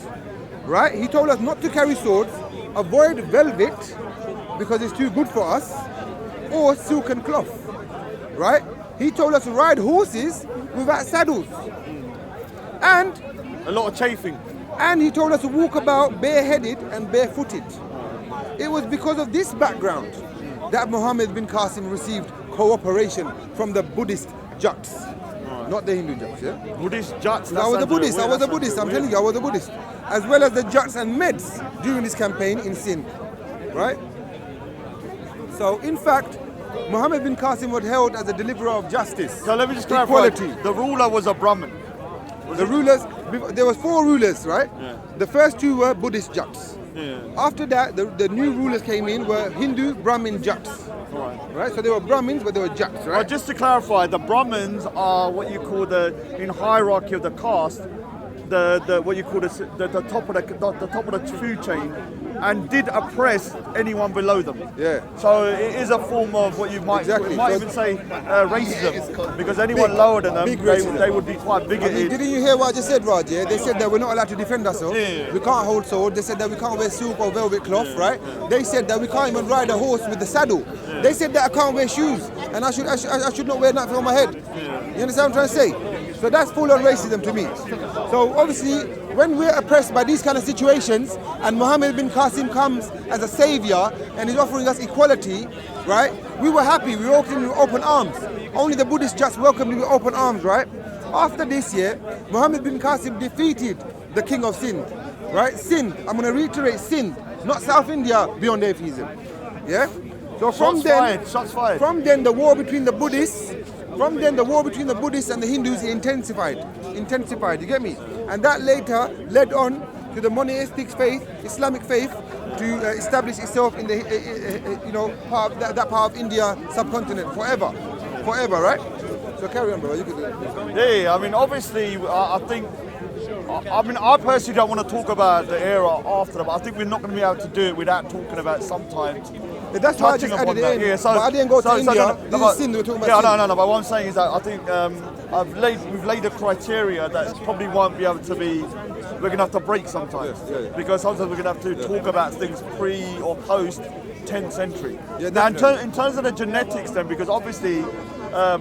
right? He told us not to carry swords, avoid velvet, because it's too good for us, or silk and cloth, right? He told us to ride horses without saddles. And a lot of chafing. And he told us to walk about bareheaded and barefooted. It was because of this background that Muhammad bin Qasim received cooperation from the Buddhist Jatts, not the Hindu Jatts, yeah? Buddhist Jatts? I was a Buddhist, I'm telling you, I was a Buddhist. As well as the Jatts and Meds during this campaign in Sindh, right? So, in fact, Muhammad bin Qasim was held as a deliverer of justice. So let me just clarify, equality. The ruler was a Brahmin. The rulers, there was 4 rulers, right? Yeah. The first 2 were Buddhist Jatts. Yeah. After that, the new rulers came in were Hindu Brahmin Jatts. Right? So they were Brahmins, but they were Jatts, right? Well, just to clarify, the Brahmins are what you call in hierarchy of the caste, what you call the top of the food chain, and did oppress anyone below them. Yeah. So it is a form of what you might even say racism, because anyone lower than them, they would be quite bigoted. I mean, didn't you hear what I just said, Raj? Yeah? They said that we're not allowed to defend ourselves. Yeah. We can't hold sword. They said that we can't wear silk or velvet cloth, right? They said that we can't even ride a horse with the saddle. Yeah. They said that I can't wear shoes, and I should not wear nothing on my head. Yeah. You understand what I'm trying to say? So that's full on racism to me. So obviously, when we're oppressed by these kind of situations, and Muhammad bin Qasim comes as a savior and is offering us equality, right? We were happy. We walked in with open arms. Only the Buddhists just welcomed him with open arms, right? After this year, Muhammad bin Qasim defeated the king of Sindh, right? Sindh. I'm going to reiterate, Sindh, not South India beyond atheism. Yeah. So from then, the war between the Buddhists. From then, the war between the Buddhists and the Hindus intensified. You get me? And that later led on to the monotheistic faith, Islamic faith, to establish itself in the, that part of India subcontinent forever, right? So carry on, bro. You can do it. Yeah. I mean, obviously, I think. I personally don't want to talk about the era after, but I think we're not going to be able to do it without talking about sometimes. Yeah, that's why I just added it in. Yeah, but I didn't go to India. This is Sindh, we're talking about Sindh. No. But what I'm saying is that I think we've laid a criteria that probably won't be able to be. We're going to have to break sometimes, because sometimes we're going to have to talk about things pre or post 10th century. Yeah, now, definitely. in terms of the genetics, then, because obviously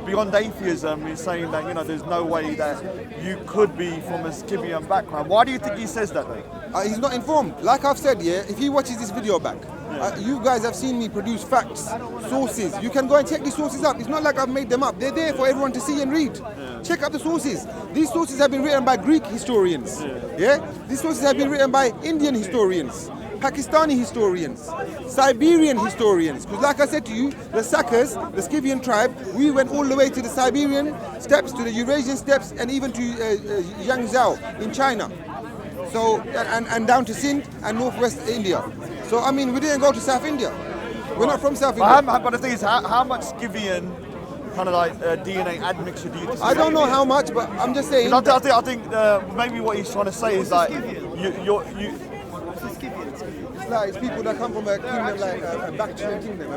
Beyond Atheism is saying that there's no way that you could be from a Scythian background. Why do you think he says that, though? He's not informed. Like I've said, yeah, if he watches this video back, you guys have seen me produce facts, sources. You can go and check these sources up. It's not like I've made them up. They're there for everyone to see and read. Check out the sources. These sources have been written by Greek historians. Yeah? These sources have been written by Indian historians, Pakistani historians, Siberian historians. Because like I said to you, the Sakas, the Scythian tribe, we went all the way to the Siberian steppes, to the Eurasian steppes, and even to Yangzhou in China. So, and down to Sindh and northwest India. So, I mean, we didn't go to South India. We're not from South India. But the thing is, how much Scythian kind of like DNA admixture do you think? I don't know how much, but I'm just saying. I think maybe what he's trying to say is like, it's people that come from a kingdom like a Bactrian kingdom.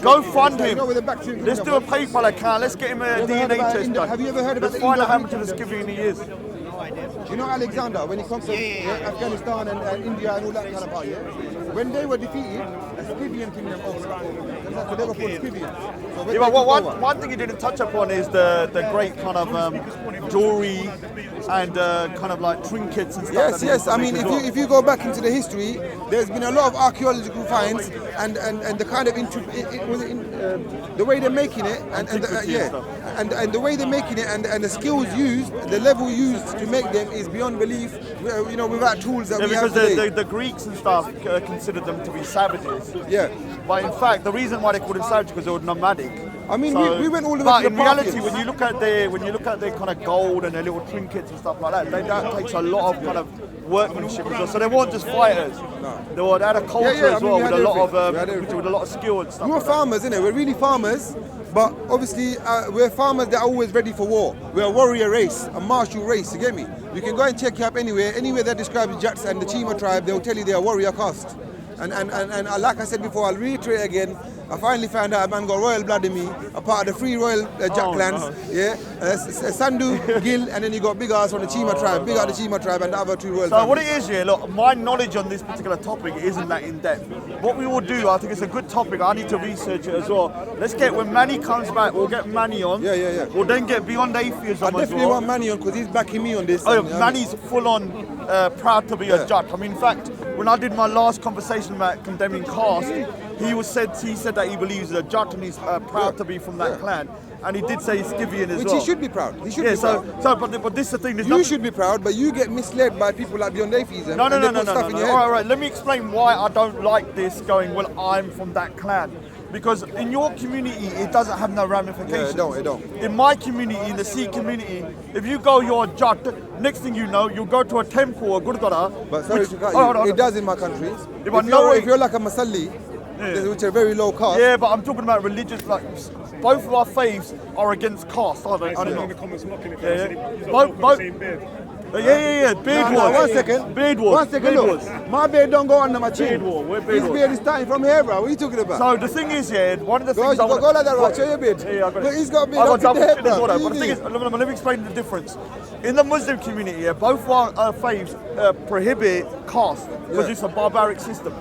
Go fund him. With a Bactrian Let's do a PayPal account. Let's get him a DNA test done. Have you ever heard about Let's find out how much of a Scythian he is. You know Alexander, when he comes to Afghanistan and India and all that kind of part, yeah? When they were defeated, a Scythian kingdom overran. So they were called Scythians. So one thing you didn't touch upon is the great kind of jewelry and kind of like trinkets and stuff. Yes. I mean, if you go back into the history, there's been a lot of archaeological finds and the kind of the way they're making it and the way they're making it and the skills used, the level used to make them is beyond belief. Without tools that we have today. Because the Greeks and stuff considered them to be savages. Yeah. But in fact, the reason why they called them savages because they were nomadic. I mean, we went all the way to the in reality, when you look at their kind of gold and their little trinkets and stuff like that, that takes a lot of kind of workmanship as well. So they weren't just fighters. No. They had a culture as well with a lot of skill and stuff. We're farmers, innit? We're really farmers. But obviously, we're farmers that are always ready for war. We're a warrior race, a martial race, you get me? You can go and check it up anywhere that describes Jatts and the Chima tribe, they'll tell you they're a warrior caste. And like I said before, I'll reiterate again, I finally found out a man got royal blood in me, a part of the 3 royal Jatt clans, Sandhu, Gil, and then you got big ass from the Chima tribe, big out the Chima tribe and the other 2 royal So families. what it is, look, my knowledge on this particular topic isn't that in depth. What we will do, I think it's a good topic, I need to research it as well. Let's get, when Manny comes back, we'll get Manny on. Yeah. We'll then get Beyond Atheism I definitely want Manny on because he's backing me on this. Manny's full on proud to be a Jatt. I mean, in fact, when I did my last conversation about condemning caste, he said that he believes that Jatt and he's proud to be from that clan, and he did say he's Scythian as well. Which he should be proud. He should be proud. But this is the thing. You should be proud, but you get misled by people like Beyond Atheism. No. All right. Let me explain why I don't like this. Going, well, I'm from that clan. Because in your community, it doesn't have no ramifications. Yeah, it don't. In my community, in the Sikh community, if you go, you're a Jatt, next thing you know, you'll go to a temple or Gurdwara. But sorry to cut you, it does in my country. If you're like a Masalli, which are very low caste. Yeah, but I'm talking about religious, like, both of our faiths are against caste, aren't they? I don't know. In the comments mocking it. Beard war. 1 second. Beard war. 1 second, look. My beard don't go under my chin. Beard war. We're beard His war. beard is starting from here, bro. What are you talking about? So the thing is, one of the things Go like that, right? Show your beard. Yeah, I got it. Look, he's got a beard I up got to the head, double chin as bro. well. But the thing is, let me explain the difference. In the Muslim community, both our faiths prohibit caste because it's a barbaric system.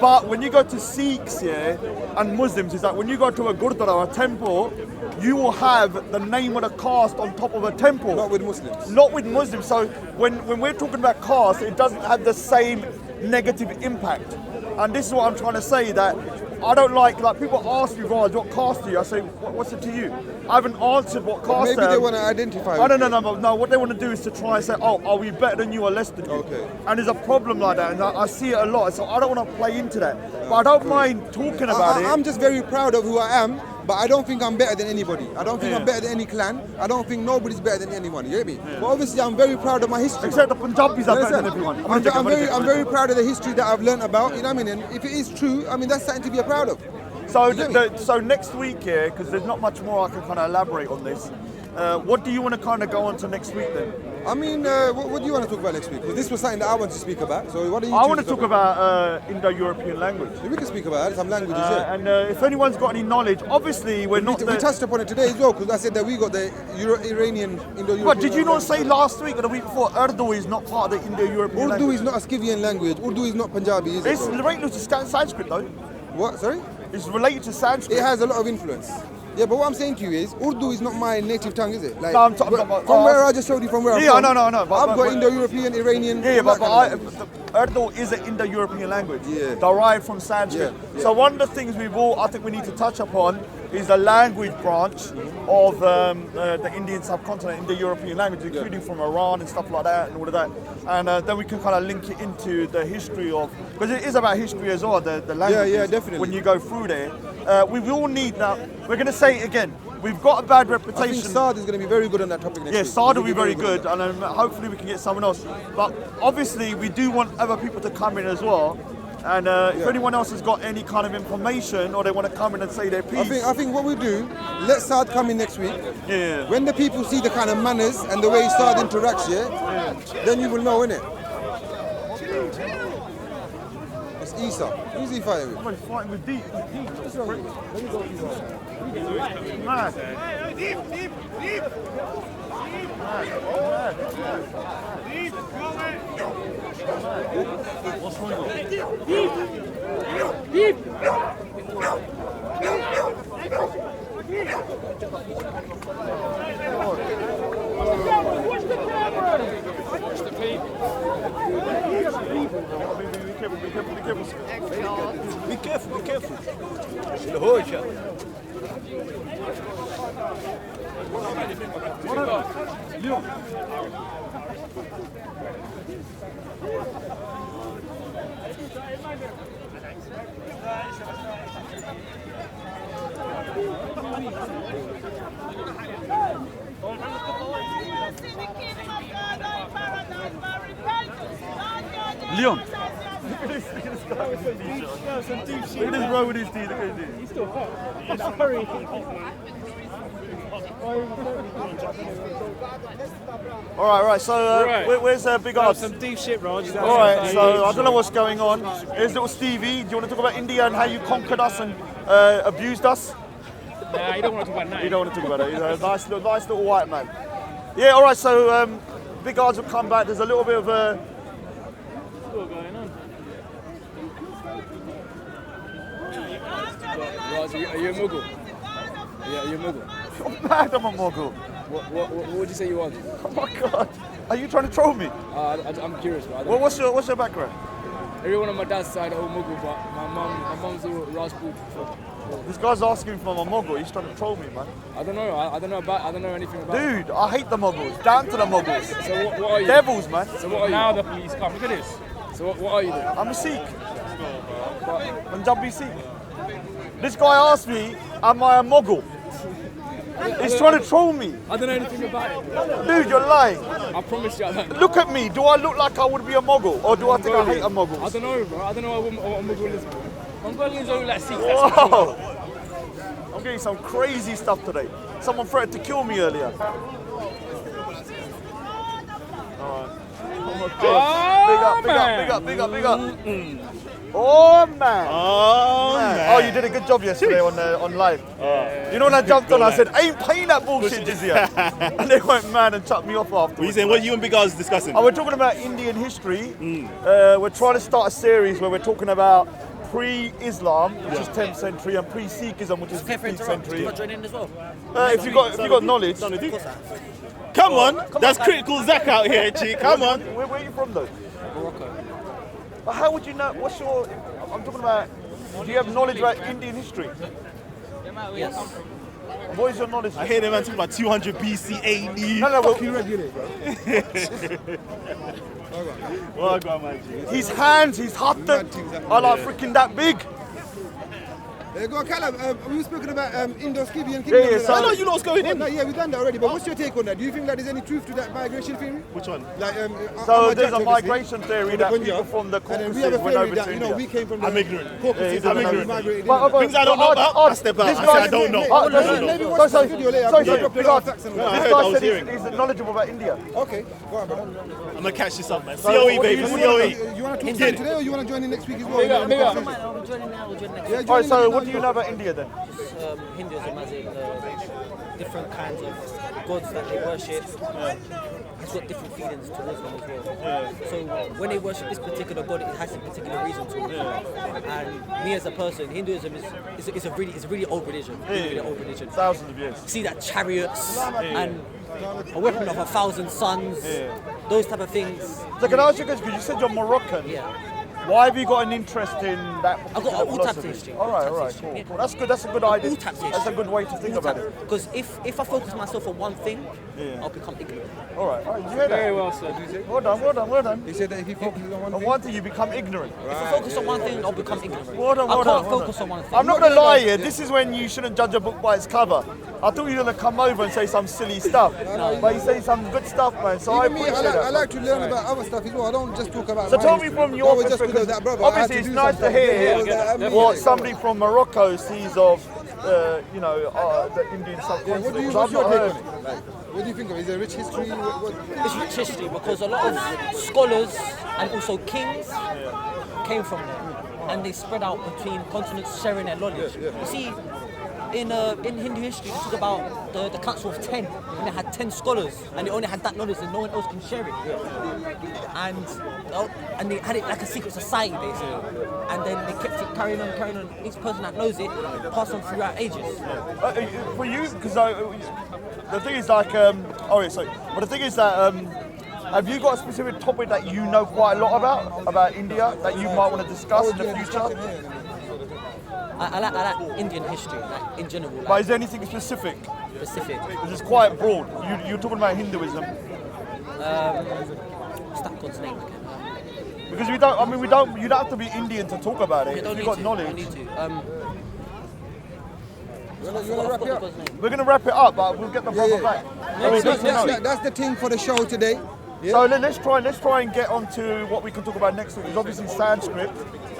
But when you go to Sikhs and Muslims, it's like when you go to a Gurdwara, a temple, you will have the name of the caste on top of a temple. Not with Muslims. Not with Muslims. So when we're talking about caste, it doesn't have the same negative impact. And this is what I'm trying to say, that I don't like people ask me, Ardz, what caste are you? I say, what's it to you? I haven't answered what caste. Maybe they want to identify. No. What they want to do is to try and say, oh, are we better than you or less than you? Okay. And there's a problem like that, and I see it a lot. So I don't want to play into that. But I don't mind talking about it. I'm just very proud of who I am, but I don't think I'm better than anybody. I don't think I'm better than any clan. I don't think nobody's better than anyone. You get me? But obviously, I'm very proud of my history. Except the Punjabis are better than everyone. I'm very proud of the history that I've learned about. You know what I mean? And if it is true, I mean that's something to be proud of. So next week, because there's not much more I can kind of elaborate on this. What do you want to kind of go on to next week then? I mean, what do you want to talk about next week? Because this was something that I want to speak about. So what do you? I want to talk about Indo-European language. We can speak about some languages, And if anyone's got any knowledge, obviously we're not. We touched upon it today as well, because I said that we got the Iranian Indo-European. But did you not say last week or the week before Ardz is not part of the Indo-European language? Urdu is not a Scythian language. Urdu is not Punjabi, is it? It's related to Sanskrit though. What? Sorry? It's related to Sanskrit. It has a lot of influence. Yeah, but what I'm saying to you is, Urdu is not my native tongue, is it? Like, No, I'm talking about- from where I just showed you from where I'm from. No. I've got Indo-European, Iranian. Yeah, all but that kind of stuff. Ardz is an Indo-European language, Yeah. derived from Sanskrit. Yeah. So one of the things I think we need to touch upon is the language branch of the Indian subcontinent, Indo-European language, including from Iran and stuff like that and all of that. And then we can kind of link it into the history of, because it is about history as well, the language. Yeah, definitely. When you go through there. We will need now, we're going to say it again, we've got a bad I think reputation. Saad is going to be very good on that topic next week. Yeah, Saad will He'll be very good, and hopefully we can get someone else. But obviously, we do want other people to come in as well. And if anyone else has got any kind of information or they want to come in and say their piece, I think what we do, let Saad come in next week. Yeah. When the people see the kind of manners and the way Saad interacts, then you will know, innit? It's Isa. Who's he fighting with? somebody's fighting with deep. What's wrong with you? Let me go with you. Mad. What's wrong with Be careful. Lahoja. Leon. Look at this guy with his t-shirt. Look at this bro with his t-shirt. Look at this. He's still hot. Sorry. All right. So where's Big Ardz? Some deep shit, Raj. All right. So I don't know what's going on. Here's little Stevie. Do you want to talk about India and how you conquered us and abused us? Nah, you don't want to talk about that. You don't want to talk about it. He's a nice little white man. Yeah. All right. So Big Ardz will come back. There's a little bit of a. What's going on? Raz, are you a Mughal? Yeah, are you a Mughal? I'm mad, I'm a Mughal. What would you say you are? Oh my God. Are you trying to troll me? I'm curious, bro. Well, what's your background? Everyone on my dad's side are all Mughal, but my mum's all Rajput. This guy's asking for my Mughal. He's trying to troll me, man. I don't know. I don't know anything about it. Dude, I hate the Mughals. Down to the Mughals. So what are you? Devils, man. So what are you? Now the police come. Look at this. So what are you then? I'm a Sikh. Punjabi Sikh. This guy asked me, am I a Mughal? He's trying to troll me. I don't know anything about it. Dude, you're lying. I promise you I don't. Look at me. Do I look like I would be a Mughal? Or do I think I hate a I Mughal? don't know, bro. I don't know what a Mughal is, bro. Mongolians only like Sikhs. Whoa. I'm getting some crazy stuff today. Someone threatened to kill me earlier. Oh my God. Big up. Oh man. Oh, you did a good job yesterday on live. You know when I jumped on, I said, I ain't paying that bullshit jizya. And they went mad and chucked me off afterwards. What are you saying? What are you and Big Ardz discussing? Oh, we're talking about Indian history. We're trying to start a series where we're talking about pre-Islam, which is 10th century, and pre-Sikhism, which is 15th century. If you got knowledge. Come on, that's critical Zach out here, G. Come on. Where are you from though? Morocco. But how would you know? I'm talking about. Do you have knowledge about Indian history? Yes. What is your knowledge? I hear them man talking about 200 BC AD. No, well, Well, go on, man, G. his hands, his hattat are like freaking that big. Go on, Callum. We were speaking about Indo-Scythian Yeah, kingdom. so- I know you lot's going in. No, yeah, we've done that already. But what's your take on that? Do you think that there's any truth to that migration theory? Which one? Like, So there's Jatt, a obviously, migration theory from that the people Punjab, from the and then Caucasus we have a went theory over that, to you know, India. we came from the I'm ignorant. Caucasus Yeah, and then we ignorant. migrated But- in. Things I don't know about, I step out. This I say guy- I don't know. Maybe I don't maybe know. watch this video later. So, I'll so, drop the because facts and No, all I this that. heard, I guy was said hearing. he's knowledgeable about India. Okay, go on, brother. I'm gonna catch this up, man. So COE, what do baby. you COE. You want to talk to him today or you want to join in next week as well? Big up, big up. I'm joining now, we'll join next Yeah, week. join Alright, in so now, what do you know about India then? Hinduism as in different kinds of gods that they worship. It's got different feelings towards them as well. So when they worship this particular god, it has a particular reason to it. And me as a person, Hinduism is a really old religion. Really old religion. Thousands of years. See that chariots and a weapon of 1,000 suns, those type of things. So can I ask you guys, because you said you're Moroccan, Yeah. why have you got an interest in that I've got particular all types of philosophy? history. All right, All all types right, of cool, history, cool. That's a good idea. All types of That's a history. good way to think about it. Because if I focus myself on one thing, I'll become ignorant. All right, you hear Very that? well, sir. Well done, well done, well done. He said that if he focuses on one On thing, one thing you become ignorant. If I focus on one thing, I'll become ignorant. Well done, well I done, can't well focus done. on one thing. I'm not gonna lie here, this is when you shouldn't judge a book by its cover. I thought you were gonna come over and say some silly stuff. But you say some good stuff, man, so I even me, appreciate I that. like to learn about other stuff as well. I don't just talk about So my tell me history. from That your was just because perspective, that brother, I had obviously to it's do nice to something. hear Yeah, what somebody from Morocco sees of, the Indian Yeah, subcontinent. what do you, Because what's I've your not take heard. on it? Like, what do you think of it? Is there a rich history? It's rich history because a lot of scholars and also kings came from there, and they spread out between continents, sharing their knowledge. You see, in Hindu history, we talk about the Council of 10, and they had 10 scholars, and they only had that knowledge, and no one else can share it. And they had it like a secret society, basically. And then they kept it carrying on, carrying on. Each person that knows it passed on throughout ages. For you, because the thing is like, but the thing is that, have you got a specific topic that you know quite a lot about India, that you might want to discuss in the future? I like Indian history, like in general, But like is there anything specific? specific. Because it's quite broad. You're talking about Hinduism. What's that god's name again? Because you don't have to be Indian to talk about it. You If don't you've need got to. knowledge. Don't need to. You want to wrap it up? We're going to wrap it up, but we'll get the brother back. That's the thing for the show today. Yeah. So let's try and get on to what we can talk about next week. It's obviously Sanskrit.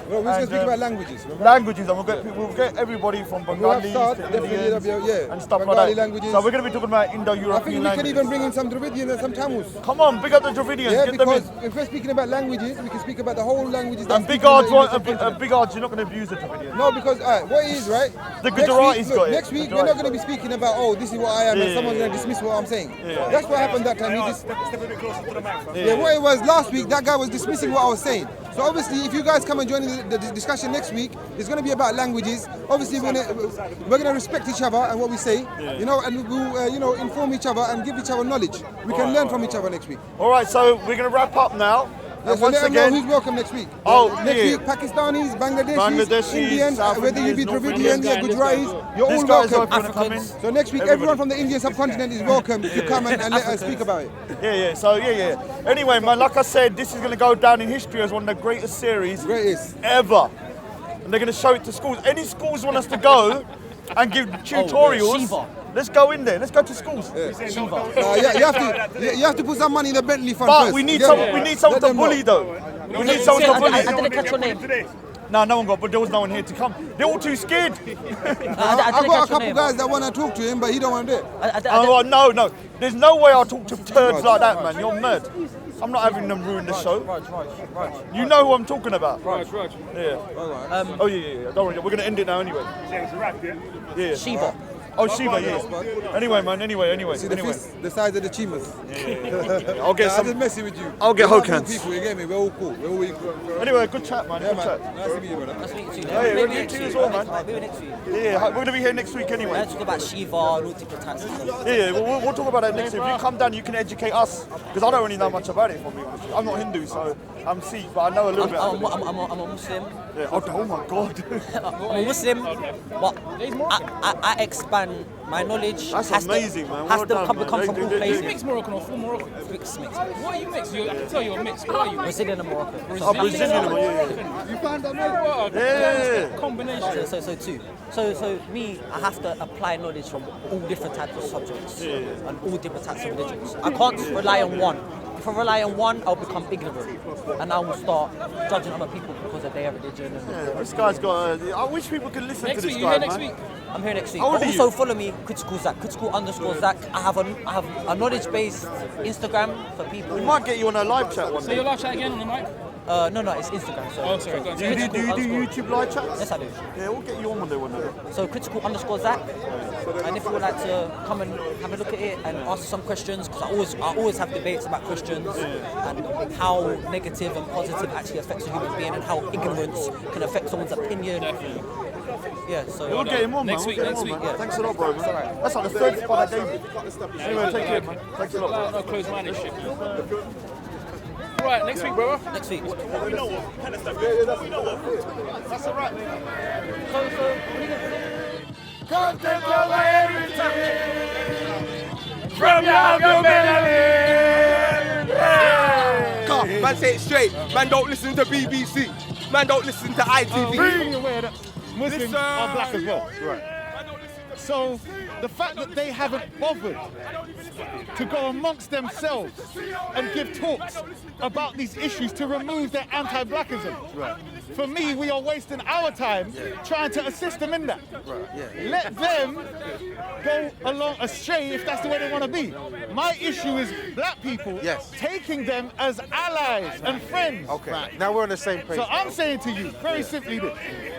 Well, we're And, going to speak about languages. Remember? Languages, and we'll get everybody from We'll have Bengalis South, to definitely, Indians yeah, and stuff Bengali like that. languages. So we're going to be talking about I think Indo-European we can languages. even bring in some Dravidian and some Tamils. Come on, big up the Dravidians. Yeah, Get them because in. if we're speaking about languages, we can speak about the whole languages. And big odds, big odds, you're not going to abuse the Dravidians. No, because what it is, right? The Next Gujaratis week, got it. Next week, Gujaratis we're not going to got be speaking about, oh, this is what I am, and someone's going to dismiss what I'm saying. That's what happened that time. Step a bit closer to the microphone. Yeah, what it was last week, that guy was dismissing what I was saying. So obviously, if you guys come and join in the discussion next week, it's going to be about languages. Obviously, we're going to respect each other and what we say, and we'll, inform each other and give each other knowledge. We can learn from each other next week. All right, so we're going to wrap up now. Yeah, And so once let them know again, who's welcome next week. yeah. Next week, Pakistanis, Bangladeshis, Indians, South whether you be Indians, North Dravidian, Indians. Gujaratis, you're these all guys are welcome. going to come in. So next week, everyone from the Indian subcontinent is welcome to come and let us speak about it. Yeah. Anyway, man, like I said, this is going to go down in history as one of the greatest series Greatest. ever. And they're going to show it to schools. Any schools want us to go and give tutorials, Shiva. let's go in there. Let's go to schools. You have to put some money in the Bentley fund But first. we need Yeah. someone Let to them bully know. though. We need someone to I bully. didn't catch your name. No one got, but there was no one here to come. They're all too scared. I I didn't got a catch your couple name. guys that want to talk to him, but he don't want to do it. Oh, no. There's no way I'll talk to turds like that, man. You're mad. I'm not having them ruin the show. Right. You know who I'm talking about. Raj. Yeah. Oh, yeah. Don't worry. We're going to end it now anyway. Yeah. Shiva. Oh, Shiva, yeah. Anyway, man. Anyway. See the fist, the size of the Chimas. I'll get I'm just some. messing with you. I'll get We're all Hokans. cool people, you get me? We're all cool. We're all equal. Anyway, good chat, man. Yeah, Good man. chat. Nice to meet you, brother. Nice to meet you too. Yeah, Maybe you next too week. as well, man. Maybe next week. Yeah, we're going to be here next week anyway. Let's talk about Shiva, all different types of stuff. Yeah, we'll talk about that next week. If you come down, you can educate us. Because I don't really know much about it, for me. I'm not Hindu, so I'm Sikh, but I know a little bit. I'm a Muslim. Yeah. Oh my God. I'm a Muslim, but I expand my knowledge. That's has amazing, to, man. Has Well to done, come, man. come from all Are you places. mixed Moroccan or full Moroccan? Mix. What are you mixed? I can tell you're mixed. What are you? Brazilian and Moroccan. Oh, Brazilian, yeah. You found that Yeah. combination. So two. So me, I have to apply knowledge from all different types of subjects and all different types of religions. I can't rely on one. If I rely on one, I'll become ignorant, and I will start judging other people because of their religion. And Yeah, this guy's got. I wish people could listen Next to this week, you guy, here man. next week? I'm here next week. How old But are also you? follow me, critical Zach, critical_Zach. I have a knowledge-based Instagram for people. We might get you on a live chat one So day. your live chat again on the mic? No, it's Instagram. So Oh, sorry, go on. Do you do YouTube live chats? Yes, I do. Yeah, we'll get you on one day one day. So critical_Zach. And if you would like to come and have a look at it and ask some questions, because I always have debates about Christians and how negative and positive actually affects a human being and how ignorance can affect someone's opinion. Yeah, so We'll get him on, man. Next We'll week, get him next on, week, man. yeah. Thanks a lot, bro, man. That's like the third spot I gave you. Anyway, take care, man. Thanks a lot, bro. No close-minded shit, man. Right, next week, brother. next week. That's all right. Come take over everything from your melody. Man, say it straight. Man, don't listen to BBC. Man, don't listen to ITV. Being aware that Muslims are black as well. Right. So the fact that they haven't bothered to go amongst themselves and give talks about these issues to remove their anti-blackism. Right. For me, we are wasting our time trying to assist them in that. Let them go along astray if that's the way they want to be. My issue is black people taking them as allies and friends. Okay, now we're on the same page. So I'm saying to you, very simply this.